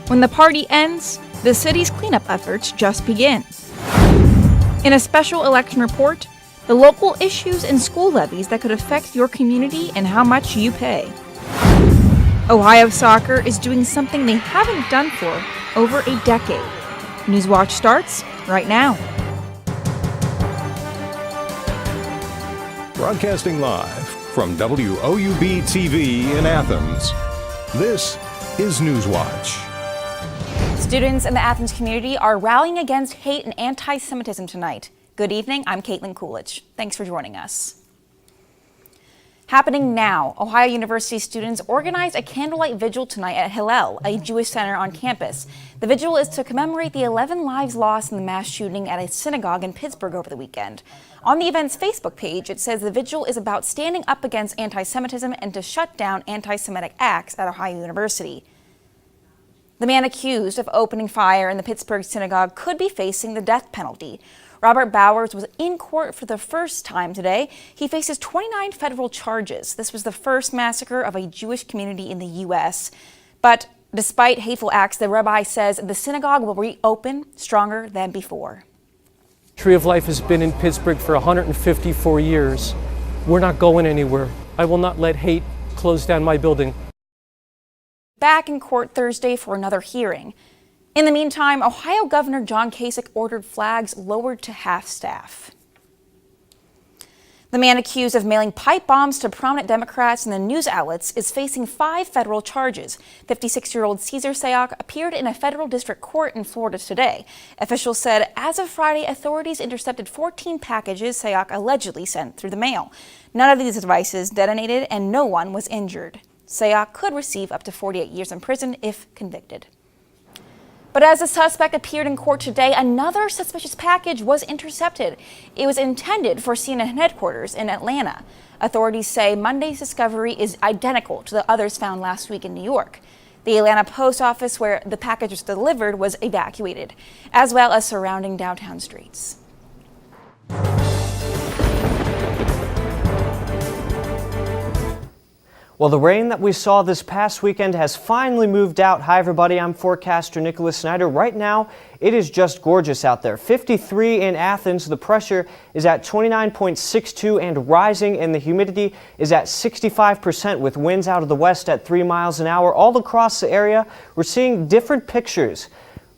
When the party ends, the city's cleanup efforts just begin. In a special election report, the local issues and school levies that could affect your community and how much you pay. Ohio soccer is doing something they haven't done for over a decade. Newswatch starts right now. Broadcasting live from WOUB TV in Athens, this is Newswatch. Students in the Athens community are rallying against hate and anti-Semitism tonight. Good evening, I'm Caitlin Coolidge. Thanks for joining us. Happening now, Ohio University students organized a candlelight vigil tonight at Hillel, a Jewish center on campus. The vigil is to commemorate the 11 lives lost in the mass shooting at a synagogue in Pittsburgh over the weekend. On the event's Facebook page, it says the vigil is about standing up against anti-Semitism and to shut down anti-Semitic acts at Ohio University. The man accused of opening fire in the Pittsburgh synagogue could be facing the death penalty. Robert Bowers was in court for the first time today. He faces 29 federal charges. This was the first massacre of a Jewish community in the U.S. But despite hateful acts, the rabbi says the synagogue will reopen stronger than before. Tree of Life has been in Pittsburgh for 154 years. We're not going anywhere. I will not let hate close down my building. Back in court Thursday for another hearing. In the meantime, Ohio Governor John Kasich ordered flags lowered to half-staff. The man accused of mailing pipe bombs to prominent Democrats and the news outlets is facing 5 federal charges. 56-year-old Cesar Sayoc appeared in a federal district court in Florida today. Officials said as of Friday, authorities intercepted 14 packages Sayoc allegedly sent through the mail. None of these devices detonated and no one was injured. Sayoc could receive up to 48 years in prison if convicted. But as the suspect appeared in court today, another suspicious package was intercepted. It was intended for CNN headquarters in Atlanta. Authorities say Monday's discovery is identical to the others found last week in New York. The Atlanta post office where the package was delivered was evacuated, as well as surrounding downtown streets. Well, the rain that we saw this past weekend has finally moved out. Hi, everybody. I'm forecaster Nicholas Snyder. Right now, it is just gorgeous out there. 53 in Athens. The pressure is at 29.62 and rising, and the humidity is at 65% with winds out of the west at 3 miles an hour. All across the area, we're seeing different pictures.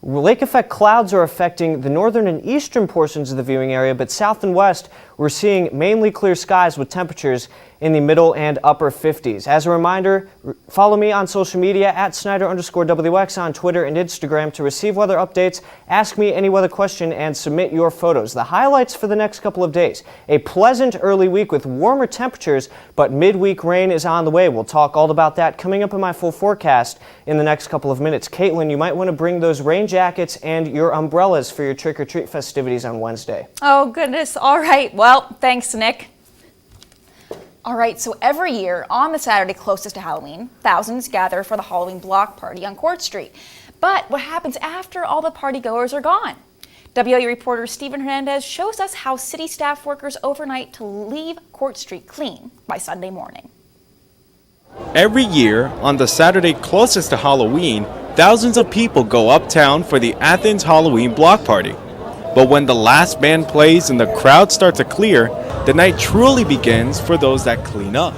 Lake effect clouds are affecting the northern and eastern portions of the viewing area, but south and west, we're seeing mainly clear skies with temperatures in the middle and upper 50s. As a reminder, follow me on social media at Snyder_WX on Twitter and Instagram to receive weather updates, ask me any weather question, and submit your photos. The highlights for the next couple of days: a pleasant early week with warmer temperatures, but midweek rain is on the way. We'll talk all about that coming up in my full forecast in the next couple of minutes. Caitlin, you might want to bring those rain jackets and your umbrellas for your trick-or-treat festivities on Wednesday. Oh, goodness. All right. Well, thanks, Nick. All right, so every year on the Saturday closest to Halloween, thousands gather for the Halloween block party on Court Street. But what happens after all the partygoers are gone? WOU reporter Stephen Hernandez shows us how city staff workers overnight to leave Court Street clean by Sunday morning. Every year, on the Saturday closest to Halloween, thousands of people go uptown for the Athens Halloween block party. But when the last band plays and the crowd starts to clear, the night truly begins for those that clean up.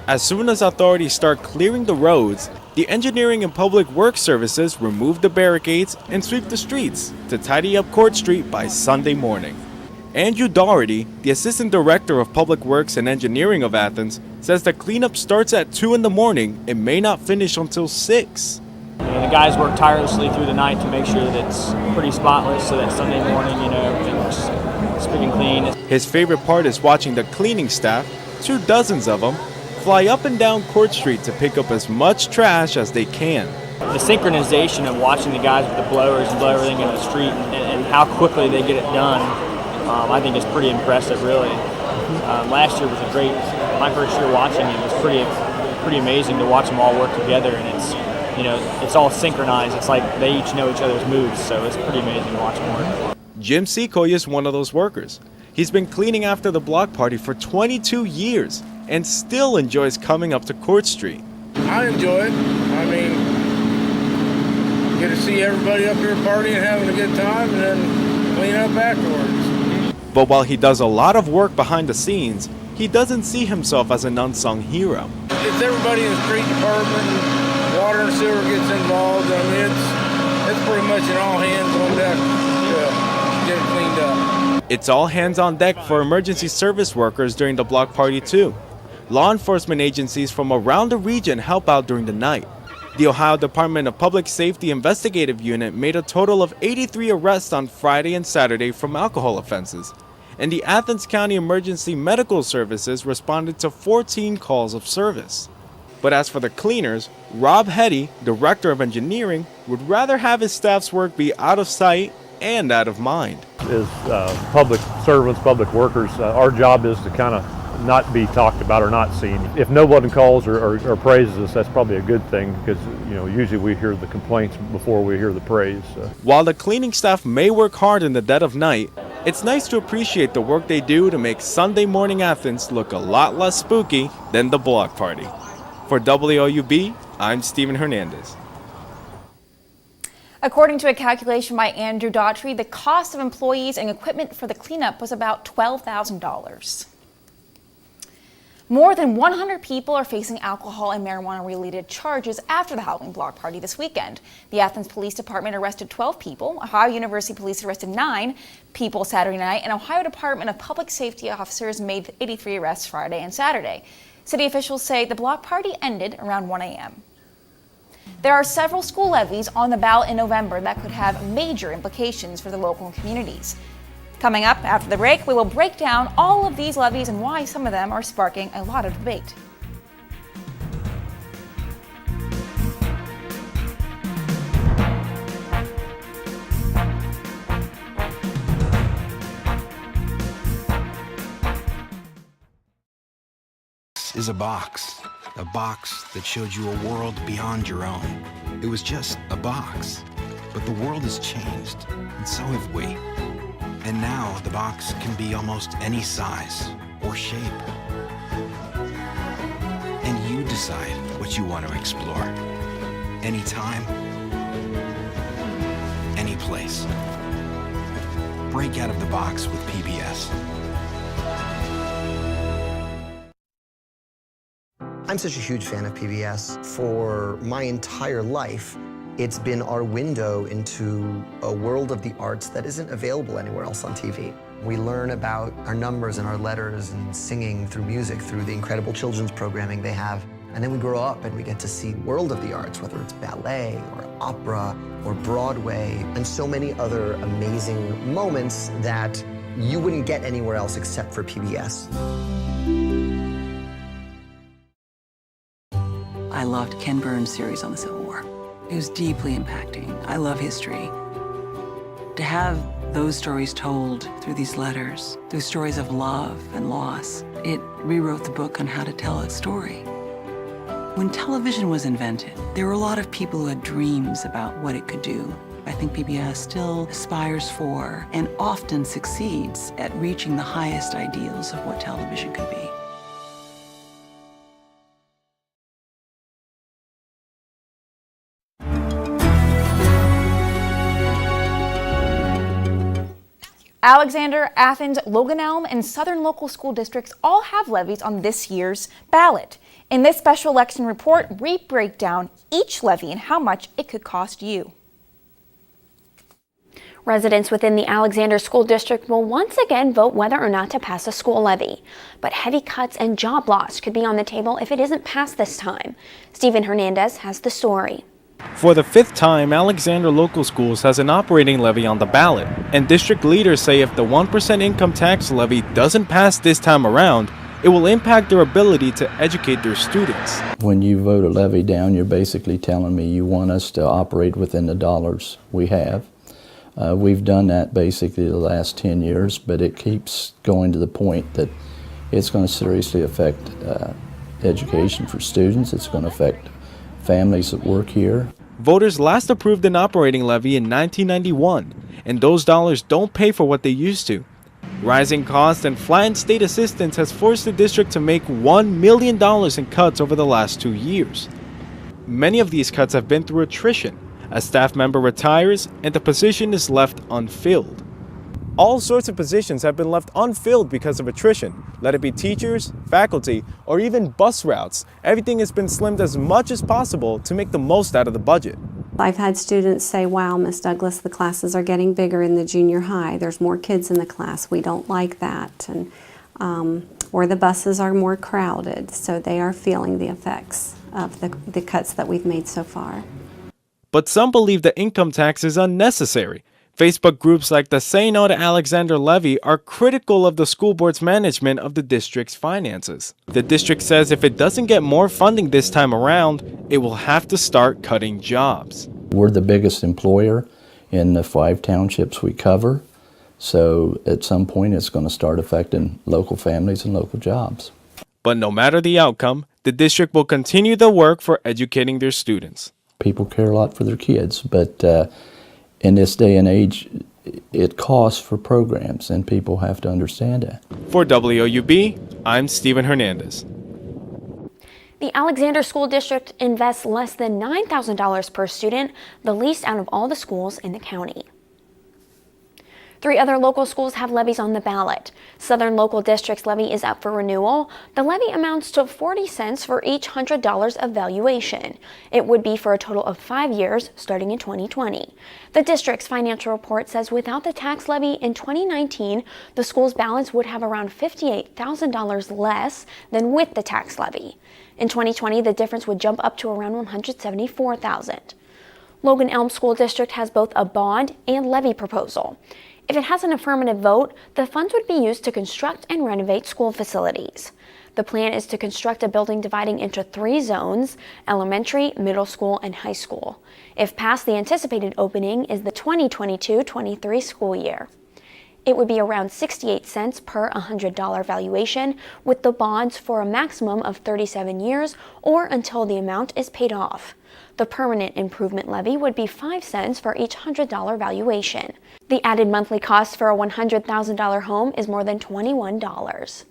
As soon as authorities start clearing the roads, the Engineering and Public Works Services remove the barricades and sweep the streets to tidy up Court Street by Sunday morning. Andrew Doherty, the Assistant Director of Public Works and Engineering of Athens, says the cleanup starts at 2 in the morning and may not finish until 6. The guys work tirelessly through the night to make sure that it's pretty spotless so that Sunday morning, it's squeaking clean. His favorite part is watching the cleaning staff, 24 of them, fly up and down Court Street to pick up as much trash as they can. The synchronization of watching the guys with the blowers and blow everything into the street and how quickly they get it done, I think is pretty impressive, really. Last year was my first year watching it was pretty amazing to watch them all work together, and it's all synchronized. It's like they each know each other's moves, so it's pretty amazing to watch them work. Jim Secoy is one of those workers. He's been cleaning after the block party for 22 years and still enjoys coming up to Court Street. I enjoy it. I mean, get to see everybody up here partying, having a good time, and then clean up afterwards. But while he does a lot of work behind the scenes, he doesn't see himself as an unsung hero. It's everybody in the street department, and water and sewer gets involved. I mean, it's pretty much an all hands on deck to get it cleaned up. It's all hands on deck for emergency service workers during the block party too. Law enforcement agencies from around the region help out during the night. The Ohio Department of Public Safety Investigative Unit made a total of 83 arrests on Friday and Saturday from alcohol offenses. And the Athens County Emergency Medical Services responded to 14 calls of service. But as for the cleaners, Rob Hetty, Director of Engineering, would rather have his staff's work be out of sight and out of mind. As public servants, public workers, our job is to kind of not be talked about or not seen. If no one calls or praises us, that's probably a good thing, because usually we hear the complaints before we hear the praise. While the cleaning staff may work hard in the dead of night, it's nice to appreciate the work they do to make Sunday morning Athens look a lot less spooky than the block party. For WOUB, I'm Stephen Hernandez. According to a calculation by Andrew Daughtry, the cost of employees and equipment for the cleanup was about $12,000. More than 100 people are facing alcohol and marijuana-related charges after the Halloween block party this weekend. The Athens Police Department arrested 12 people. Ohio University Police arrested 9 people Saturday night, and Ohio Department of Public Safety officers made 83 arrests Friday and Saturday. City officials say the block party ended around 1 a.m. There are several school levies on the ballot in November that could have major implications for the local communities. Coming up after the break, we will break down all of these levies and why some of them are sparking a lot of debate. Is a box that showed you a world beyond your own. It was just a box, but the world has changed, and so have we. And now the box can be almost any size or shape. And you decide what you want to explore. Anytime, any place. Break out of the box with PBS. I'm such a huge fan of PBS. For my entire life, it's been our window into a world of the arts that isn't available anywhere else on TV. We learn about our numbers and our letters and singing through music, through the incredible children's programming they have. And then we grow up and we get to see the world of the arts, whether it's ballet or opera or Broadway, and so many other amazing moments that you wouldn't get anywhere else except for PBS. I loved Ken Burns' series on the Civil War. It was deeply impacting. I love history. To have those stories told through these letters, through stories of love and loss, it rewrote the book on how to tell a story. When television was invented, there were a lot of people who had dreams about what it could do. I think PBS still aspires for and often succeeds at reaching the highest ideals of what television could be. Alexander, Athens, Logan Elm, and Southern local school districts all have levies on this year's ballot. In this special election report, we break down each levy and how much it could cost you. Residents within the Alexander School District will once again vote whether or not to pass a school levy. But heavy cuts and job loss could be on the table if it isn't passed this time. Stephen Hernandez has the story. For the 5th time, Alexander Local Schools has an operating levy on the ballot, and district leaders say if the 1% income tax levy doesn't pass this time around, it will impact their ability to educate their students. When you vote a levy down, you're basically telling me you want us to operate within the dollars we have. We've done that basically the last 10 years, but it keeps going to the point that it's going to seriously affect education for students. It's going to affect families that work here. Voters last approved an operating levy in 1991, and those dollars don't pay for what they used to. Rising costs and flattened state assistance has forced the district to make $1 million in cuts over the last 2 years. Many of these cuts have been through attrition, A staff member retires and the position is left unfilled. All sorts of positions have been left unfilled because of attrition. Let it be teachers, faculty, or even bus routes. Everything has been slimmed as much as possible to make the most out of the budget. I've had students say, wow, Miss Douglas, the classes are getting bigger in the junior high. There's more kids in the class. We don't like that. And or the buses are more crowded, so they are feeling the effects of the cuts that we've made so far. But some believe the income tax is unnecessary. Facebook groups like the Say No to Alexander levy are critical of the school board's management of the district's finances. The district says if it doesn't get more funding this time around, it will have to start cutting jobs. We're the biggest employer in the 5 townships we cover, so at some point it's going to start affecting local families and local jobs. But no matter the outcome, the district will continue the work for educating their students. People care a lot for their kids, but in this day and age, it costs for programs, and people have to understand that. For WOUB, I'm Steven Hernandez. The Alexander School District invests less than $9,000 per student, the least out of all the schools in the county. 3 other local schools have levies on the ballot. Southern Local District's levy is up for renewal. The levy amounts to 40 cents for each $100 of valuation. It would be for a total of 5 years, starting in 2020. The district's financial report says without the tax levy in 2019, the school's balance would have around $58,000 less than with the tax levy. In 2020, the difference would jump up to around $174,000. Logan Elm School District has both a bond and levy proposal. If it has an affirmative vote, the funds would be used to construct and renovate school facilities. The plan is to construct a building dividing into 3 zones: elementary, middle school, and high school. If passed, the anticipated opening is the 2022-23 school year. It would be around 68 cents per $100 valuation, with the bonds for a maximum of 37 years or until the amount is paid off. The permanent improvement levy would be 5 cents for each $100 valuation. The added monthly cost for a $100,000 home is more than $21.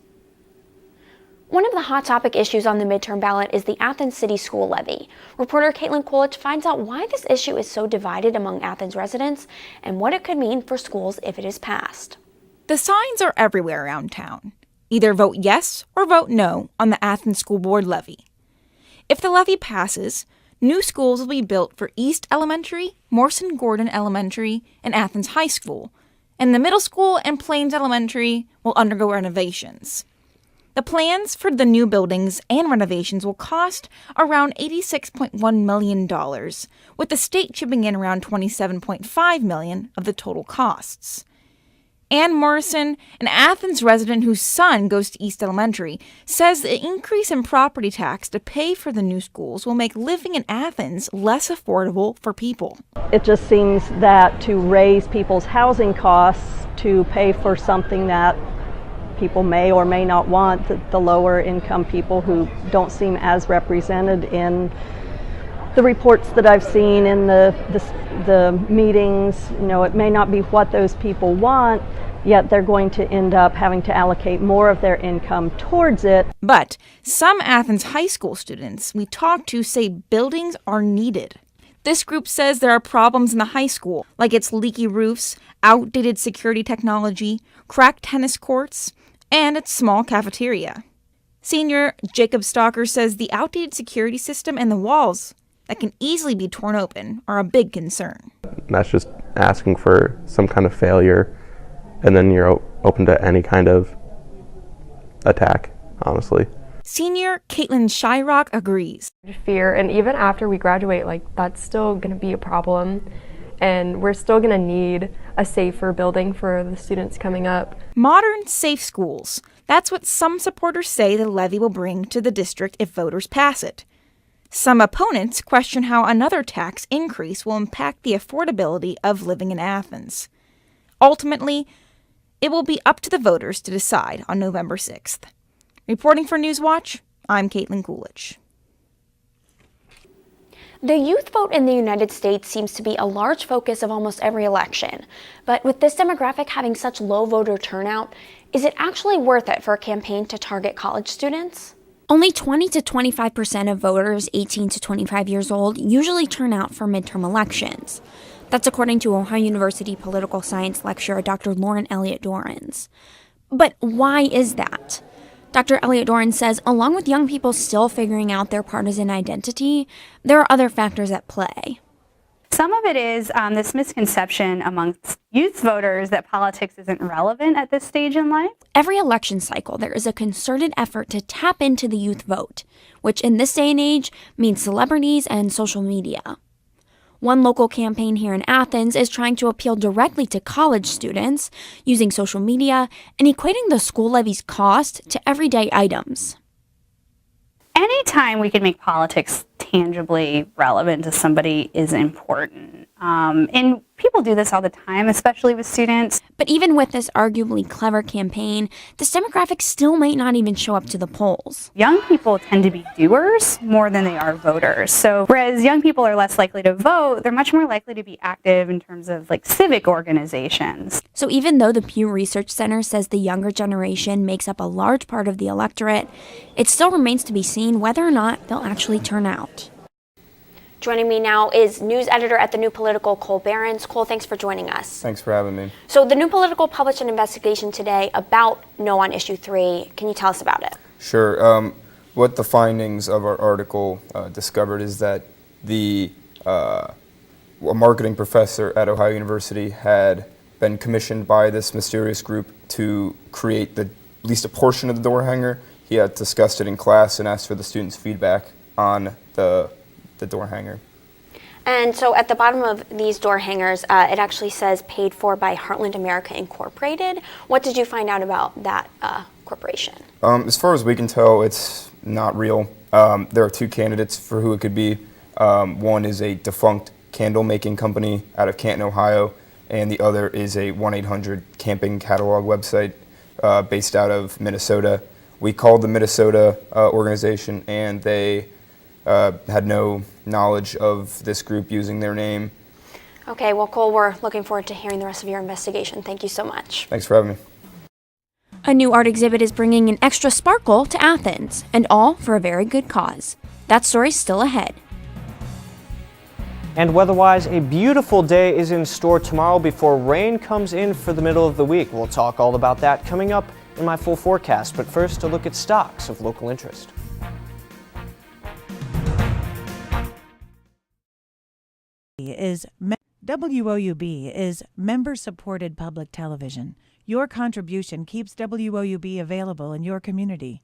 One of the hot topic issues on the midterm ballot is the Athens City School Levy. Reporter Caitlin Coolidge finds out why this issue is so divided among Athens residents and what it could mean for schools if it is passed. The signs are everywhere around town. Either vote yes or vote no on the Athens School Board levy. If the levy passes, new schools will be built for East Elementary, Morrison Gordon Elementary, and Athens High School, and the middle school and Plains Elementary will undergo renovations. The plans for the new buildings and renovations will cost around $86.1 million, with the state chipping in around $27.5 million of the total costs. Ann Morrison, an Athens resident whose son goes to East Elementary, says the increase in property tax to pay for the new schools will make living in Athens less affordable for people. It just seems that to raise people's housing costs to pay for something that people may or may not want, the lower income people who don't seem as represented in the reports that I've seen in the meetings, it may not be what those people want, yet they're going to end up having to allocate more of their income towards it. But some Athens high school students we talked to say buildings are needed. This group says there are problems in the high school, like its leaky roofs, outdated security technology, cracked tennis courts, and its small cafeteria. Senior Jacob Stalker says the outdated security system and the walls that can easily be torn open are a big concern. That's just asking for some kind of failure, and then you're open to any kind of attack, honestly. Senior Caitlin Shyrock agrees. Fear, and even after we graduate, that's still going to be a problem, and we're still going to need a safer building for the students coming up. Modern, safe schools. That's what some supporters say the levy will bring to the district if voters pass it. Some opponents question how another tax increase will impact the affordability of living in Athens. Ultimately, it will be up to the voters to decide on November 6th. Reporting for Newswatch, I'm Caitlin Coolidge. The youth vote in the United States seems to be a large focus of almost every election. But with this demographic having such low voter turnout, is it actually worth it for a campaign to target college students? Only 20 to 25% of voters 18 to 25 years old usually turn out for midterm elections. That's according to Ohio University political science lecturer Dr. Lauren Elliott Dorrans. But why is that? Dr. Elliott Dorrans says along with young people still figuring out their partisan identity, there are other factors at play. Some of it is this misconception amongst youth voters that politics isn't relevant at this stage in life. Every election cycle, there is a concerted effort to tap into the youth vote, which in this day and age means celebrities and social media. One local campaign here in Athens is trying to appeal directly to college students using social media and equating the school levy's cost to everyday items. Anytime we can make politics tangibly relevant to somebody is important. And people do this all the time, especially with students. But even with this arguably clever campaign, this demographic still might not even show up to the polls. Young people tend to be doers more than they are voters. So whereas young people are less likely to vote, they're much more likely to be active in terms of like civic organizations. So even though the Pew Research Center says the younger generation makes up a large part of the electorate, it still remains to be seen whether or not they'll actually turn out. Joining me now is news editor at The New Political, Cole Behrens. Cole, thanks for joining us. Thanks for having me. So The New Political published an investigation today about No on Issue 3. Can you tell us about it? Sure. What the findings of our article discovered is that a marketing professor at Ohio University had been commissioned by this mysterious group to create at least a portion of the door hanger. He had discussed it in class and asked for the students' feedback on the door hanger. And so at the bottom of these door hangers, it actually says paid for by Heartland America Incorporated. What did you find out about that corporation? As far as we can tell, it's not real. There are two candidates for who it could be. One is a defunct candle making company out of Canton, Ohio, and the other is a 1-800 camping catalog website based out of Minnesota. We called the Minnesota organization and they had no knowledge of this group using their name. Okay, well, Cole, we're looking forward to hearing the rest of your investigation. Thank you so much. Thanks for having me. A new art exhibit is bringing an extra sparkle to Athens, and all for a very good cause. That story's still ahead. And weather-wise, a beautiful day is in store tomorrow before rain comes in for the middle of the week. We'll talk all about that coming up in my full forecast, but first a look at stocks of local interest. WOUB is member-supported public television. Your contribution keeps WOUB available in your community.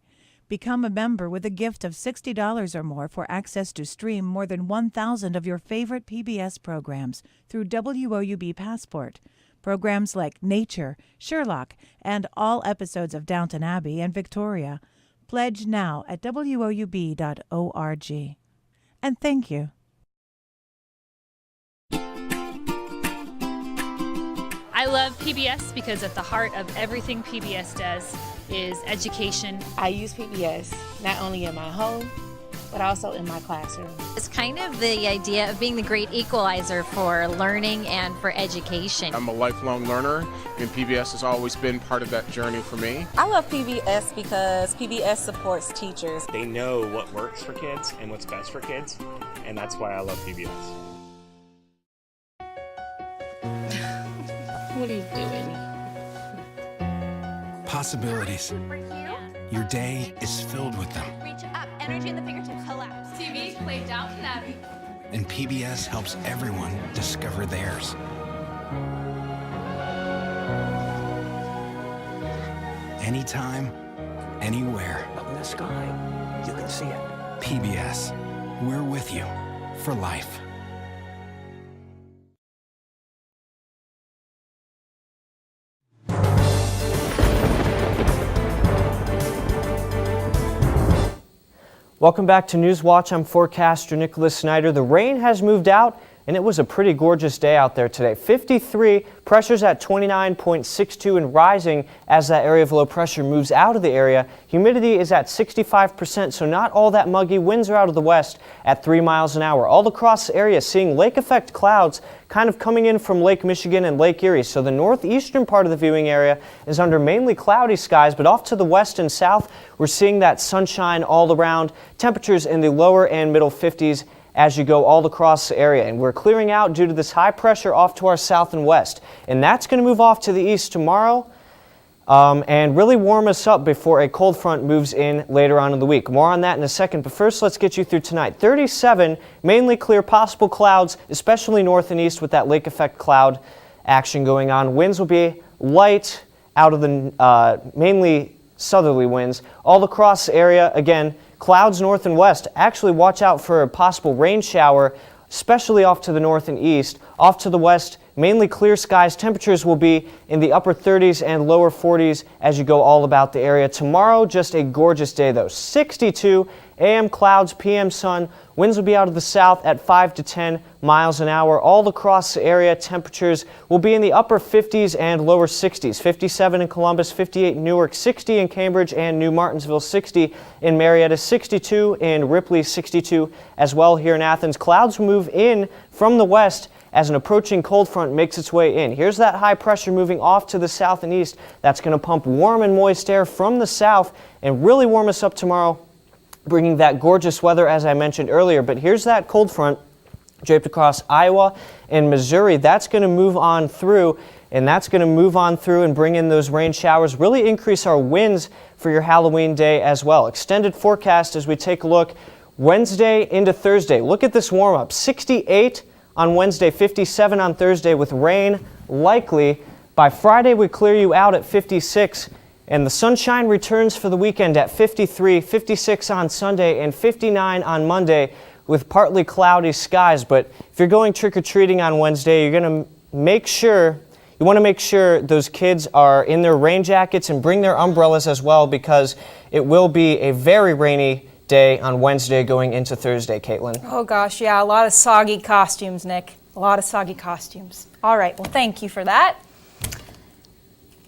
Become a member with a gift of $60 or more for access to stream more than 1,000 of your favorite PBS programs through WOUB Passport. Programs like Nature, Sherlock, and all episodes of Downton Abbey and Victoria. Pledge now at woub.org. And thank you. I love PBS because at the heart of everything PBS does is education. I use PBS not only in my home, but also in my classroom. It's kind of the idea of being the great equalizer for learning and for education. I'm a lifelong learner, and PBS has always been part of that journey for me. I love PBS because PBS supports teachers. They know what works for kids and what's best for kids, and that's why I love PBS. What are you doing? Possibilities. Your day is filled with them. Reach up, energy in the fingertips, collapse. TV, play Downton Abbey. And PBS helps everyone discover theirs. Anytime, anywhere. Up in the sky, you can see it. PBS, we're with you for life. Welcome back to Newswatch. I'm forecaster Nicholas Snyder. The rain has moved out and it was a pretty gorgeous day out there today. 53, pressure's at 29.62 and rising as that area of low pressure moves out of the area. Humidity is at 65%, so not all that muggy. Winds are out of the west at 3 miles an hour. All across the area, seeing lake effect clouds kind of coming in from Lake Michigan and Lake Erie. So the northeastern part of the viewing area is under mainly cloudy skies, but off to the west and south, we're seeing that sunshine all around. Temperatures in the lower and middle 50s as you go all across the area. And we're clearing out due to this high pressure off to our south and west. And that's going to move off to the east tomorrow and really warm us up before a cold front moves in later on in the week. More on that in a second, but first let's get you through tonight. 37, mainly clear, possible clouds, especially north and east with that lake effect cloud action going on. Winds will be light out of the mainly southerly winds. All across the area, again, clouds north and west. Actually, watch out for a possible rain shower, especially off to the north and east. Off to the west, mainly clear skies. Temperatures will be in the upper 30s and lower 40s as you go all about the area. Tomorrow, just a gorgeous day though. 62, AM clouds, PM sun. Winds will be out of the south at 5 to 10 miles an hour. All across the area, temperatures will be in the upper 50s and lower 60s. 57 in Columbus, 58 in Newark, 60 in Cambridge and New Martinsville, 60 in Marietta, 62 in Ripley, 62 as well here in Athens. Clouds move in from the west as an approaching cold front makes its way in. Here's that high pressure moving off to the south and east. That's going to pump warm and moist air from the south and really warm us up tomorrow, bringing that gorgeous weather as I mentioned earlier. But here's that cold front draped across Iowa and Missouri. That's going to move on through, and bring in those rain showers, really increase our winds for your Halloween day as well. Extended forecast as we take a look Wednesday into Thursday. Look at this warm up. 68 on Wednesday, 57 on Thursday with rain likely. By Friday, we clear you out at 56. And the sunshine returns for the weekend at 53, 56 on Sunday, and 59 on Monday with partly cloudy skies. But if you're going trick-or-treating on Wednesday, you're going to you want to make sure those kids are in their rain jackets and bring their umbrellas as well, because it will be a very rainy day on Wednesday going into Thursday, Caitlin. Oh gosh, yeah, a lot of soggy costumes, Nick. A lot of soggy costumes. All right, well, thank you for that.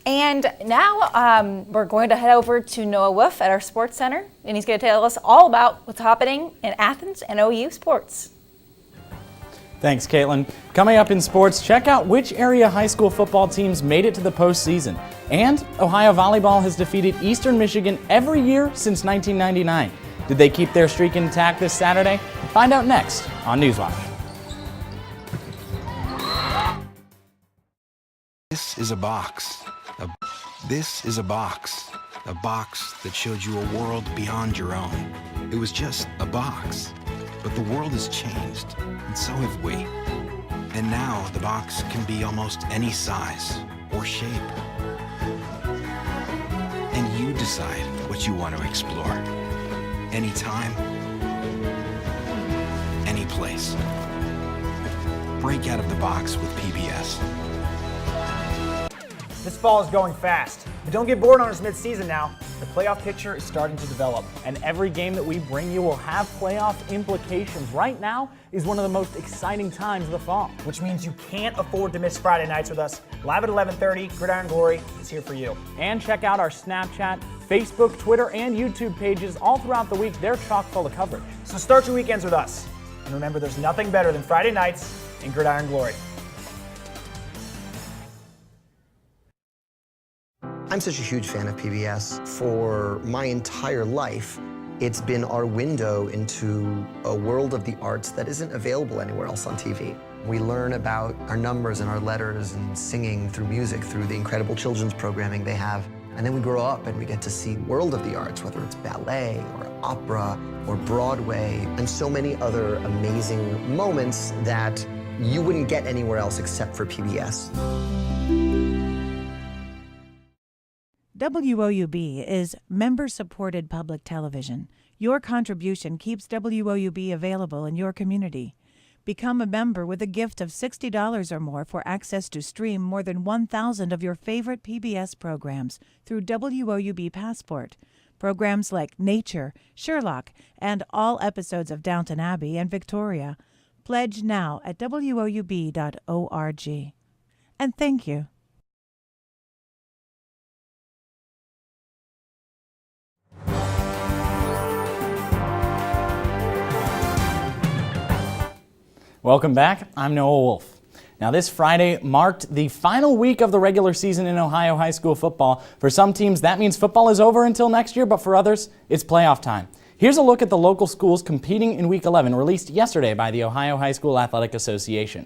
And now we're going to head over to Noah Wolf at our Sports Center, and he's going to tell us all about what's happening in Athens and OU sports. Thanks, Caitlin. Coming up in sports, check out which area high school football teams made it to the postseason. And Ohio volleyball has defeated Eastern Michigan every year since 1999. Did they keep their streak intact this Saturday? Find out next on Newswatch. This is a box. This is a box. A box that showed you a world beyond your own. It was just a box. But the world has changed, and so have we. And now the box can be almost any size or shape. And you decide what you want to explore. Anytime, any place. Break out of the box with PBS. This fall is going fast, but don't get bored on us mid-season now. The playoff picture is starting to develop, and every game that we bring you will have playoff implications. Right now is one of the most exciting times of the fall. Which means you can't afford to miss Friday nights with us. Live at 11:30, Gridiron Glory is here for you. And check out our Snapchat, Facebook, Twitter, and YouTube pages all throughout the week. They're chock full of coverage. So start your weekends with us. And remember, there's nothing better than Friday nights in Gridiron Glory. I'm such a huge fan of PBS. For my entire life, it's been our window into a world of the arts that isn't available anywhere else on TV. We learn about our numbers and our letters and singing through music, through the incredible children's programming they have. And then we grow up and we get to see world of the arts, whether it's ballet or opera or Broadway, and so many other amazing moments that you wouldn't get anywhere else except for PBS. WOUB is member-supported public television. Your contribution keeps WOUB available in your community. Become a member with a gift of $60 or more for access to stream more than 1,000 of your favorite PBS programs through WOUB Passport. Programs like Nature, Sherlock, and all episodes of Downton Abbey and Victoria. Pledge now at woub.org. And thank you. Welcome back. I'm Noah Wolf. Now, this Friday marked the final week of the regular season in Ohio high school football. For some teams, that means football is over until next year, but for others, it's playoff time. Here's a look at the local schools competing in Week 11, released yesterday by the Ohio High School Athletic Association.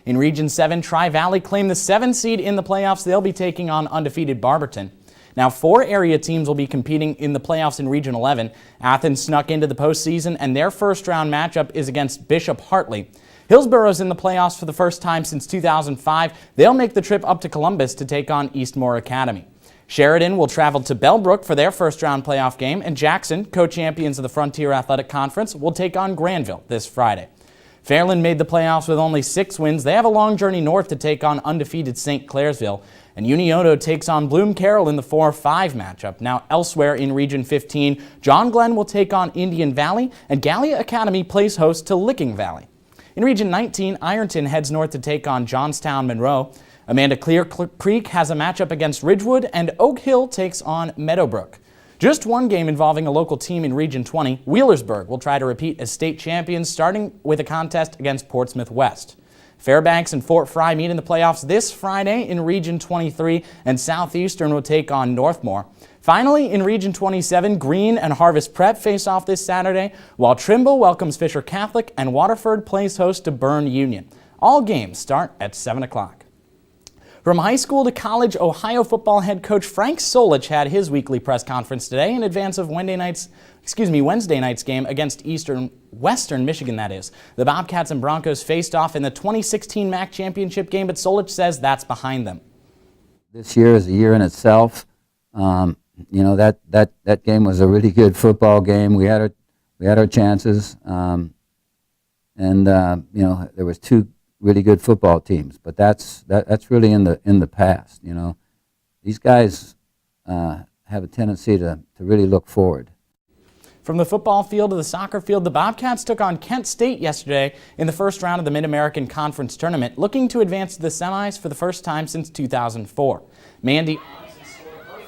In Region 7, Tri-Valley claimed the 7th seed in the playoffs. They'll be taking on undefeated Barberton. Now, 4 area teams will be competing in the playoffs in Region 11. Athens snuck into the postseason, and their first-round matchup is against Bishop Hartley. Hillsboro's in the playoffs for the first time since 2005. They'll make the trip up to Columbus to take on Eastmoor Academy. Sheridan will travel to Bellbrook for their first-round playoff game, and Jackson, co-champions of the Frontier Athletic Conference, will take on Granville this Friday. Fairland made the playoffs with only 6 wins. They have a long journey north to take on undefeated St. Clairsville, and Unioto takes on Bloom Carroll in the 4-5 matchup. Now, elsewhere in Region 15, John Glenn will take on Indian Valley, and Gallia Academy plays host to Licking Valley. In Region 19, Ironton heads north to take on Johnstown Monroe. Amanda Clear Creek has a matchup against Ridgewood, and Oak Hill takes on Meadowbrook. Just one game involving a local team in Region 20, Wheelersburg will try to repeat as state champions, starting with a contest against Portsmouth West. Fairbanks and Fort Fry meet in the playoffs this Friday in Region 23, and Southeastern will take on Northmore. Finally, in Region 27, Greene and Harvest Prep face off this Saturday, while Trimble welcomes Fisher Catholic and Waterford plays host to Berne Union. All games start at 7 o'clock. From high school to college, Ohio football head coach Frank Solich had his weekly press conference today in advance of Wednesday night's game against Western Michigan, that is. The Bobcats and Broncos faced off in the 2016 MAC championship game, but Solich says that's behind them. This year is a year in itself. You know, that game was a really good football game. We had our chances, and you know, there was 2 really good football teams, but that's really in the past. You know, these guys have a tendency to really look forward. From the football field to the soccer field, the Bobcats took on Kent State yesterday in the first round of the Mid-American Conference Tournament, looking to advance to the semis for the first time since 2004. Mandy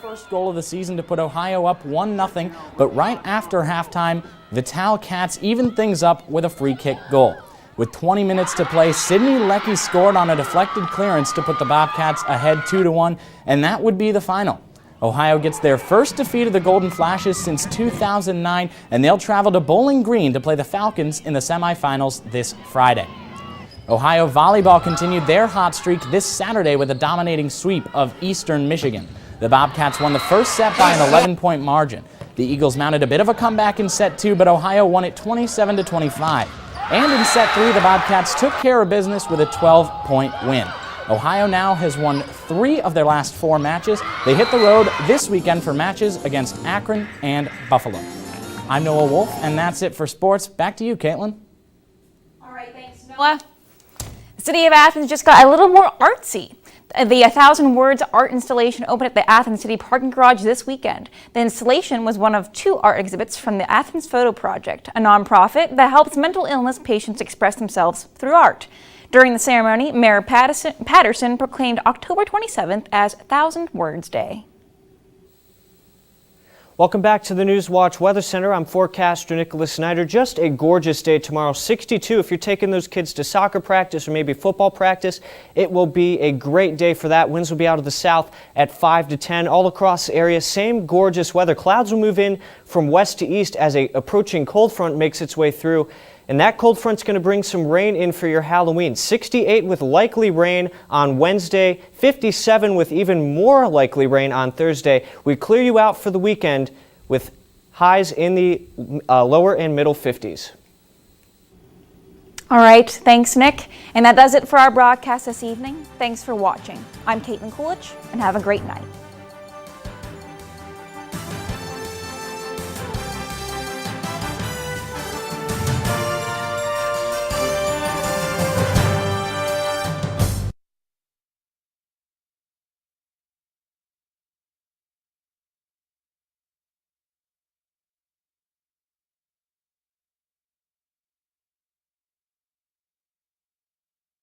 first goal of the season to put Ohio up 1-0, but right after halftime, Vital Cats evened things up with a free kick goal. With 20 minutes to play, Sidney Leckie scored on a deflected clearance to put the Bobcats ahead 2-1, and that would be the final. Ohio gets their first defeat of the Golden Flashes since 2009, and they'll travel to Bowling Green to play the Falcons in the semifinals this Friday. Ohio volleyball continued their hot streak this Saturday with a dominating sweep of Eastern Michigan. The Bobcats won the first set by an 11-point margin. The Eagles mounted a bit of a comeback in set 2, but Ohio won it 27-25. And in set 3, the Bobcats took care of business with a 12-point win. Ohio now has won 3 of their last 4 matches. They hit the road this weekend for matches against Akron and Buffalo. I'm Noah Wolf, and that's it for sports. Back to you, Caitlin. All right, thanks, Noah. The city of Athens just got a little more artsy. The 1,000 Words art installation opened at the Athens City Parking Garage this weekend. The installation was one of 2 art exhibits from the Athens Photo Project, a nonprofit that helps mental illness patients express themselves through art. During the ceremony, Mayor Patterson proclaimed October 27th as 1,000 Words Day. Welcome back to the Newswatch Weather Center. I'm forecaster Nicholas Snyder. Just a gorgeous day tomorrow, 62. If you're taking those kids to soccer practice or maybe football practice, it will be a great day for that. Winds will be out of the south at 5 to 10 all across the area. Same gorgeous weather. Clouds will move in from west to east as a approaching cold front makes its way through. And that cold front's going to bring some rain in for your Halloween. 68 with likely rain on Wednesday, 57 with even more likely rain on Thursday. We clear you out for the weekend with highs in the lower and middle 50s. All right, thanks, Nick. And that does it for our broadcast this evening. Thanks for watching. I'm Caitlin Coolidge, and have a great night.